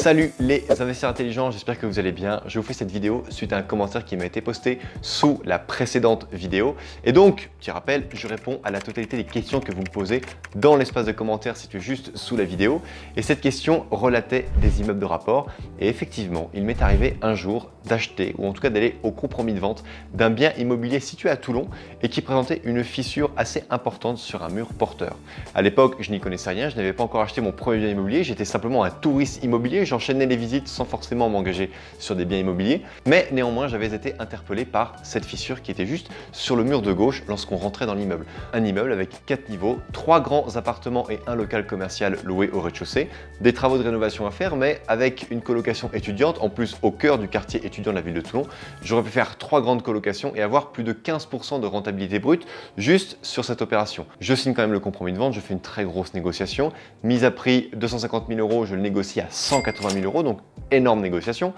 Salut les investisseurs intelligents, j'espère que vous allez bien. Je vous fais cette vidéo suite à un commentaire qui m'a été posté sous la précédente vidéo. Et donc, petit rappel, je réponds à la totalité des questions que vous me posez dans l'espace de commentaires situé juste sous la vidéo. Et cette question relatait des immeubles de rapport. Et effectivement, il m'est arrivé un jour d'acheter, ou en tout cas d'aller au compromis de vente d'un bien immobilier situé à Toulon et qui présentait une fissure assez importante sur un mur porteur. À l'époque, je n'y connaissais rien, je n'avais pas encore acheté mon premier bien immobilier, j'étais simplement un touriste immobilier. J'enchaînais les visites sans forcément m'engager sur des biens immobiliers, mais néanmoins j'avais été interpellé par cette fissure qui était juste sur le mur de gauche lorsqu'on rentrait dans l'immeuble. Un immeuble avec 4 niveaux, 3 grands appartements et un local commercial loué au rez-de-chaussée, des travaux de rénovation à faire, mais avec une colocation étudiante, en plus au cœur du quartier étudiant de la ville de Toulon, j'aurais pu faire 3 grandes colocations et avoir plus de 15% de rentabilité brute juste sur cette opération. Je signe quand même le compromis de vente, je fais une très grosse négociation, mise à prix 250 000 €, je le négocie à 180 000 €, donc énorme négociation.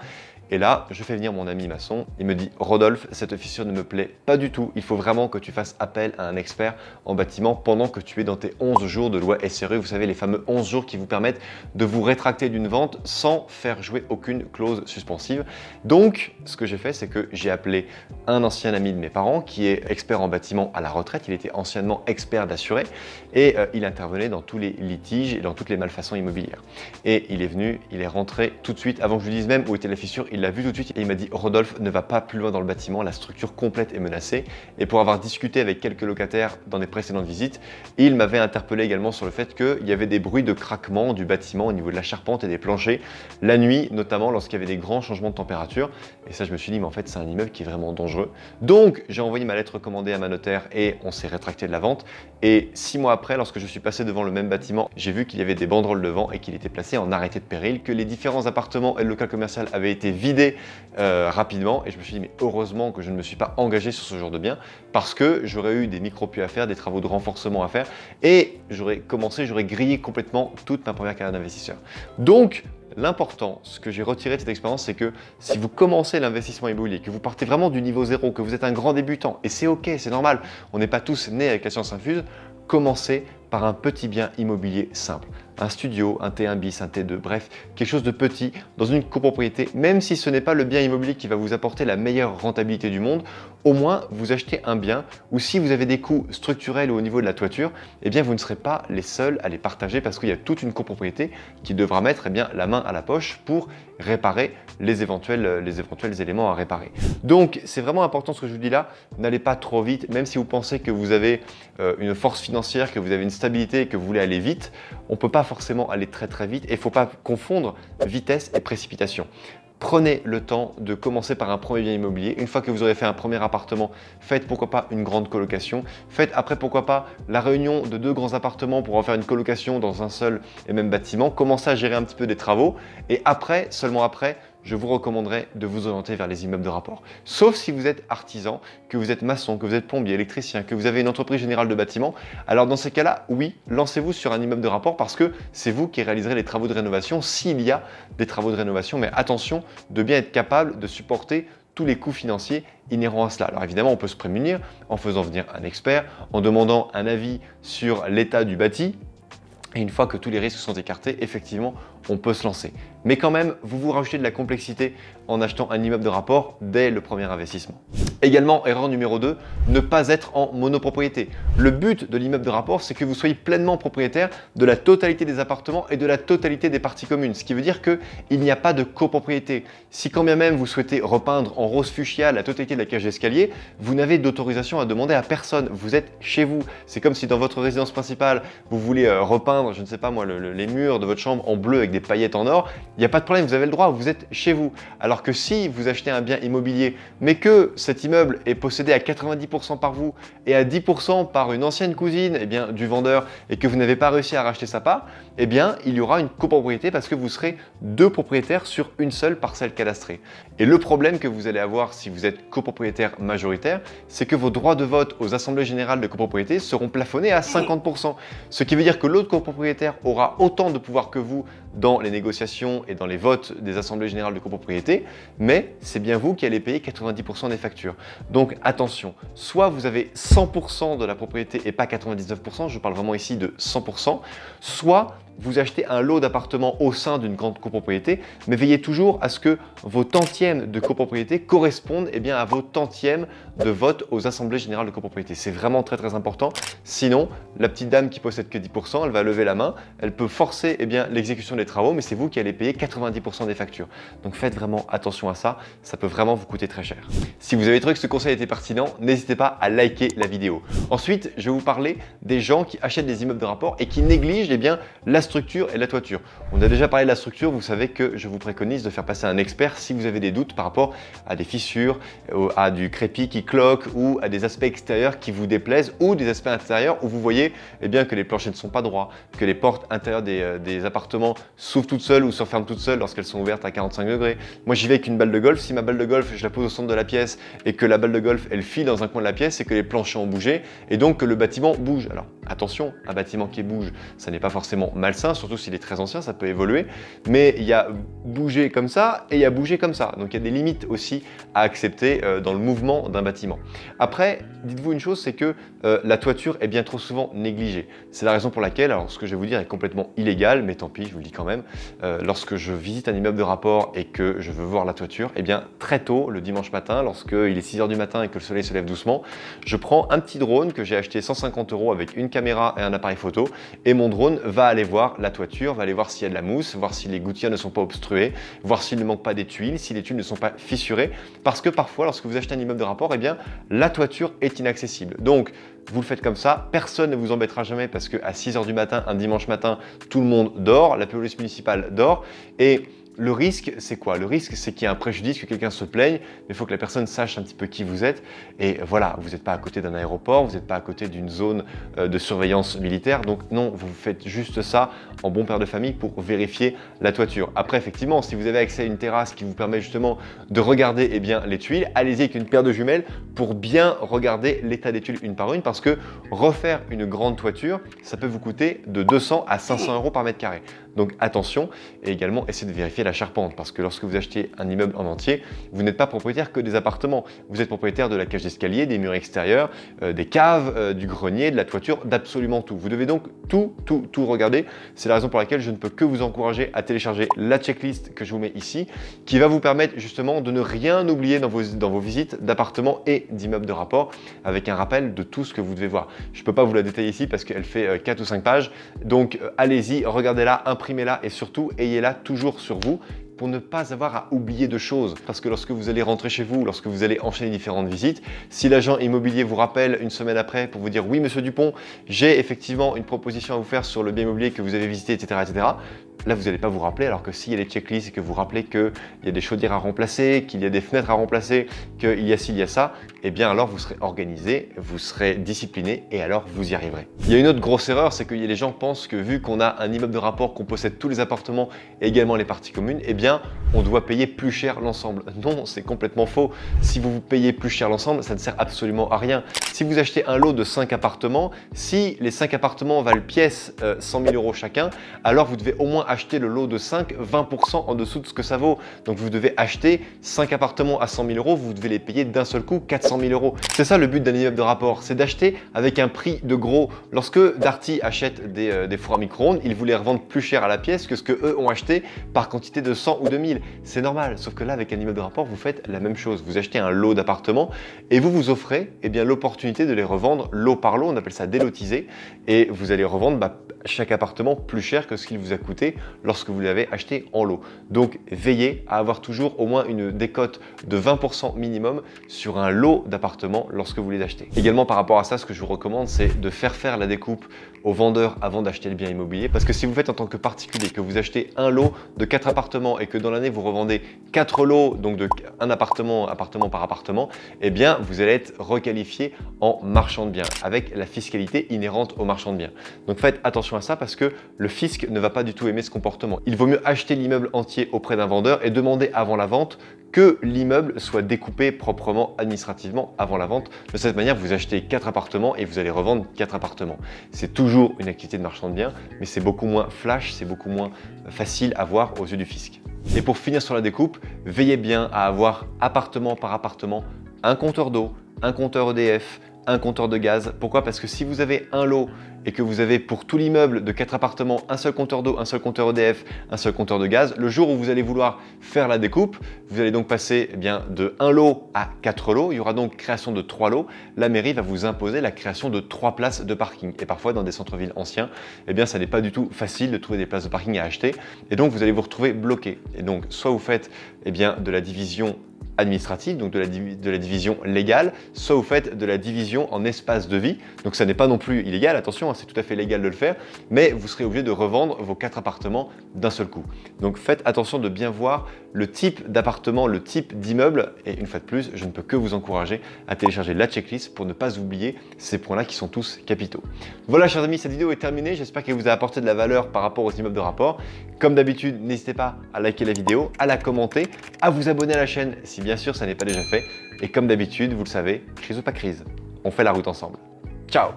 Et là, je fais venir mon ami maçon, il me dit « Rodolphe, cette fissure ne me plaît pas du tout, il faut vraiment que tu fasses appel à un expert en bâtiment pendant que tu es dans tes 11 jours de loi SRE, vous savez les fameux 11 jours qui vous permettent de vous rétracter d'une vente sans faire jouer aucune clause suspensive. » Donc, ce que j'ai fait, c'est que j'ai appelé un ancien ami de mes parents qui est expert en bâtiment à la retraite, il était anciennement expert d'assuré et il intervenait dans tous les litiges et dans toutes les malfaçons immobilières. Et il est venu, il est rentré tout de suite, avant que je lui dise même où était la fissure, il l'a vu tout de suite et il m'a dit « Rodolphe, ne va pas plus loin dans le bâtiment, la structure complète est menacée. » Et pour avoir discuté avec quelques locataires dans des précédentes visites, il m'avait interpellé également sur le fait qu'il y avait des bruits de craquement du bâtiment au niveau de la charpente et des planchers, la nuit notamment lorsqu'il y avait des grands changements de température. Et ça, je me suis dit « mais en fait, c'est un immeuble qui est vraiment dangereux. » Donc, j'ai envoyé ma lettre commandée à ma notaire et on s'est rétracté de la vente. Et 6 mois après, lorsque je suis passé devant le même bâtiment, j'ai vu qu'il y avait des banderoles devant et qu'il était placé en arrêté de péril, que les différents appartements et le local commercial avaient été vidés rapidement et je me suis dit mais heureusement que je ne me suis pas engagé sur ce genre de bien parce que j'aurais eu des micro-puits à faire, des travaux de renforcement à faire et j'aurais grillé complètement toute ma première carrière d'investisseur. Donc l'important, ce que j'ai retiré de cette expérience, c'est que si vous commencez l'investissement immobilier, que vous partez vraiment du niveau zéro, que vous êtes un grand débutant, et c'est ok, c'est normal, on n'est pas tous nés avec la science infuse, commencez par un petit bien immobilier simple. Un studio, un T1 bis, un T2, bref, quelque chose de petit dans une copropriété, même si ce n'est pas le bien immobilier qui va vous apporter la meilleure rentabilité du monde, au moins vous achetez un bien où si vous avez des coûts structurels ou au niveau de la toiture, eh bien vous ne serez pas les seuls à les partager parce qu'il y a toute une copropriété qui devra mettre la main à la poche pour réparer les éventuels éléments à réparer. Donc c'est vraiment important ce que je vous dis là, n'allez pas trop vite, même si vous pensez que vous avez une force financière, que vous avez une stabilité et que vous voulez aller vite, on ne peut pas forcément aller très vite et il ne faut pas confondre vitesse et précipitation. Prenez le temps de commencer par un premier bien immobilier. Une fois que vous aurez fait un premier appartement, faites pourquoi pas une grande colocation. Faites après pourquoi pas la réunion de 2 grands appartements pour en faire une colocation dans un seul et même bâtiment. Commencez à gérer un petit peu des travaux et après, seulement après, je vous recommanderais de vous orienter vers les immeubles de rapport. Sauf si vous êtes artisan, que vous êtes maçon, que vous êtes plombier, électricien, que vous avez une entreprise générale de bâtiment. Alors dans ces cas-là, oui, lancez-vous sur un immeuble de rapport parce que c'est vous qui réaliserez les travaux de rénovation s'il y a des travaux de rénovation. Mais attention de bien être capable de supporter tous les coûts financiers inhérents à cela. Alors évidemment, on peut se prémunir en faisant venir un expert, en demandant un avis sur l'état du bâti. Et une fois que tous les risques sont écartés, effectivement, on peut se lancer. Mais quand même, vous rajoutez de la complexité en achetant un immeuble de rapport dès le premier investissement. Également, erreur numéro 2, ne pas être en monopropriété. Le but de l'immeuble de rapport, c'est que vous soyez pleinement propriétaire de la totalité des appartements et de la totalité des parties communes. Ce qui veut dire qu'il n'y a pas de copropriété. Si quand bien même vous souhaitez repeindre en rose fuchsia la totalité de la cage d'escalier, vous n'avez d'autorisation à demander à personne. Vous êtes chez vous. C'est comme si dans votre résidence principale, vous voulez repeindre, je ne sais pas moi, les murs de votre chambre en bleu avec des paillettes en or. Il n'y a pas de problème, vous avez le droit, vous êtes chez vous. Alors que si vous achetez un bien immobilier, mais que cet immeuble est possédé à 90% par vous et à 10% par une ancienne cousine du vendeur et que vous n'avez pas réussi à racheter sa part, il y aura une copropriété parce que vous serez 2 propriétaires sur une seule parcelle cadastrée. Et le problème que vous allez avoir si vous êtes copropriétaire majoritaire, c'est que vos droits de vote aux assemblées générales de copropriété seront plafonnés à 50%. Ce qui veut dire que l'autre copropriétaire aura autant de pouvoir que vous dans les négociations et dans les votes des assemblées générales de copropriété, mais c'est bien vous qui allez payer 90% des factures. Donc attention, soit vous avez 100% de la propriété et pas 99%, je parle vraiment ici de 100%, soit vous achetez un lot d'appartements au sein d'une grande copropriété, mais veillez toujours à ce que vos tantièmes de copropriété correspondent à vos tantièmes de vote aux assemblées générales de copropriété. C'est vraiment très très important. Sinon, la petite dame qui possède que 10%, elle va lever la main, elle peut forcer l'exécution des travaux, mais c'est vous qui allez payer 90% des factures. Donc faites vraiment attention à ça, ça peut vraiment vous coûter très cher. Si vous avez trouvé que ce conseil était pertinent, n'hésitez pas à liker la vidéo. Ensuite, je vais vous parler des gens qui achètent des immeubles de rapport et qui négligent la structure et la toiture. On a déjà parlé de la structure, vous savez que je vous préconise de faire passer un expert si vous avez des doutes par rapport à des fissures, à du crépi qui cloque ou à des aspects extérieurs qui vous déplaisent ou des aspects intérieurs où vous voyez que les planchers ne sont pas droits, que les portes intérieures des appartements s'ouvrent toutes seules ou se referment toutes seules lorsqu'elles sont ouvertes à 45 degrés. Moi j'y vais avec une balle de golf, si ma balle de golf je la pose au centre de la pièce et que la balle de golf elle file dans un coin de la pièce, c'est que les planchers ont bougé et donc que le bâtiment bouge. Alors attention, un bâtiment qui bouge, ça n'est pas forcément malsain, surtout s'il est très ancien, ça peut évoluer, mais il y a bougé comme ça et il y a bougé comme ça. Donc il y a des limites aussi à accepter dans le mouvement d'un bâtiment. Après, dites-vous une chose, c'est que la toiture est bien trop souvent négligée. C'est la raison pour laquelle, alors ce que je vais vous dire est complètement illégal, mais tant pis, je vous le dis quand même, lorsque je visite un immeuble de rapport et que je veux voir la toiture, très tôt, le dimanche matin, lorsqu'il est 6 h du matin et que le soleil se lève doucement, je prends un petit drone que j'ai acheté 150 € avec une caméra et un appareil photo et mon drone va aller voir la toiture, va aller voir s'il y a de la mousse, voir si les gouttières ne sont pas obstruées, voir s'il ne manque pas des tuiles, si les tuiles ne sont pas fissurées, parce que parfois, lorsque vous achetez un immeuble de rapport, la toiture est inaccessible. Donc, vous le faites comme ça, personne ne vous embêtera jamais parce qu'à 6 h du matin, un dimanche matin, tout le monde dort, la police municipale dort et le risque, c'est quoi? Le risque, c'est qu'il y ait un préjudice, que quelqu'un se plaigne, mais il faut que la personne sache un petit peu qui vous êtes. Et voilà, vous n'êtes pas à côté d'un aéroport, vous n'êtes pas à côté d'une zone de surveillance militaire. Donc non, vous faites juste ça en bon père de famille pour vérifier la toiture. Après, effectivement, si vous avez accès à une terrasse qui vous permet justement de regarder les tuiles, allez-y avec une paire de jumelles pour bien regarder l'état des tuiles une par une, parce que refaire une grande toiture, ça peut vous coûter de 200 à 500 € par mètre carré. Donc attention, et également essayez de vérifier la charpente, parce que lorsque vous achetez un immeuble en entier, vous n'êtes pas propriétaire que des appartements. Vous êtes propriétaire de la cage d'escalier, des murs extérieurs, des caves, du grenier, de la toiture, d'absolument tout. Vous devez donc tout regarder. C'est la raison pour laquelle je ne peux que vous encourager à télécharger la checklist que je vous mets ici, qui va vous permettre justement de ne rien oublier dans vos visites d'appartements et d'immeubles de rapport, avec un rappel de tout ce que vous devez voir. Je ne peux pas vous la détailler ici parce qu'elle fait 4 ou 5 pages. Donc allez-y, regardez-la, imprimez-la et surtout ayez-la toujours sur vous pour ne pas avoir à oublier de choses. Parce que lorsque vous allez rentrer chez vous, lorsque vous allez enchaîner différentes visites, si l'agent immobilier vous rappelle une semaine après pour vous dire « Oui, monsieur Dupont, j'ai effectivement une proposition à vous faire sur le bien immobilier que vous avez visité, etc. etc. » Là, vous n'allez pas vous rappeler, alors que s'il y a des checklists et que vous rappelez qu'il y a des chaudières à remplacer, qu'il y a des fenêtres à remplacer, qu'il y a ci, il y a ça, alors vous serez organisé, vous serez discipliné et alors vous y arriverez. Il y a une autre grosse erreur, c'est que les gens pensent que vu qu'on a un immeuble de rapport, qu'on possède tous les appartements et également les parties communes, on doit payer plus cher l'ensemble. Non, c'est complètement faux. Si vous payez plus cher l'ensemble, ça ne sert absolument à rien. Si vous achetez un lot de 5 appartements, si les 5 appartements valent pièce 100 000 € chacun, alors vous devez au moins acheter le lot de 5, 20% en dessous de ce que ça vaut. Donc vous devez acheter 5 appartements à 100 000 €, vous devez les payer d'un seul coup 400 000 €. C'est ça le but d'un immeuble de rapport, c'est d'acheter avec un prix de gros. Lorsque Darty achète des fours à micro-ondes, ils vous les revendent plus cher à la pièce que ce que eux ont acheté par quantité de 100 ou 2000. C'est normal, sauf que là avec un immeuble de rapport, vous faites la même chose. Vous achetez un lot d'appartements et vous vous offrez l'opportunité de les revendre lot par lot, on appelle ça délotiser, et vous allez revendre chaque appartement plus cher que ce qu'il vous a coûté lorsque vous l'avez acheté en lot. Donc veillez à avoir toujours au moins une décote de 20% minimum sur un lot d'appartements lorsque vous les achetez. Également par rapport à ça, ce que je vous recommande, c'est de faire la découpe au vendeur avant d'acheter le bien immobilier, parce que si vous faites en tant que particulier, que vous achetez un lot de 4 appartements et que dans l'année vous revendez 4 lots, donc de un appartement par appartement, vous allez être requalifié en marchand de biens avec la fiscalité inhérente au marchand de biens. Donc faites attention à ça parce que le fisc ne va pas du tout aimer ce comportement. Il vaut mieux acheter l'immeuble entier auprès d'un vendeur et demander avant la vente que l'immeuble soit découpé proprement administrativement avant la vente. De cette manière, vous achetez 4 appartements et vous allez revendre 4 appartements. C'est toujours une activité de marchand de biens, mais c'est beaucoup moins flash, c'est beaucoup moins facile à voir aux yeux du fisc. Et pour finir sur la découpe, veillez bien à avoir appartement par appartement un compteur d'eau, un compteur EDF, un compteur de gaz. Pourquoi? Parce que si vous avez un lot et que vous avez pour tout l'immeuble de 4 appartements un seul compteur d'eau, un seul compteur EDF, un seul compteur de gaz, le jour où vous allez vouloir faire la découpe, vous allez donc passer de 1 lot à 4 lots. Il y aura donc création de 3 lots. La mairie va vous imposer la création de 3 places de parking. Et parfois, dans des centres-villes anciens, ça n'est pas du tout facile de trouver des places de parking à acheter. Et donc, vous allez vous retrouver bloqué. Et donc, soit vous faites de la division administrative, donc de la division légale, soit vous faites de la division en espace de vie. Donc ça n'est pas non plus illégal, attention, c'est tout à fait légal de le faire, mais vous serez obligé de revendre vos 4 appartements d'un seul coup. Donc faites attention de bien voir le type d'appartement, le type d'immeuble, et une fois de plus, je ne peux que vous encourager à télécharger la checklist pour ne pas oublier ces points-là qui sont tous capitaux. Voilà chers amis, cette vidéo est terminée, j'espère qu'elle vous a apporté de la valeur par rapport aux immeubles de rapport. Comme d'habitude, n'hésitez pas à liker la vidéo, à la commenter, à vous abonner à la chaîne si bien sûr ça n'est pas déjà fait. Et comme d'habitude, vous le savez, crise ou pas crise, on fait la route ensemble. Ciao!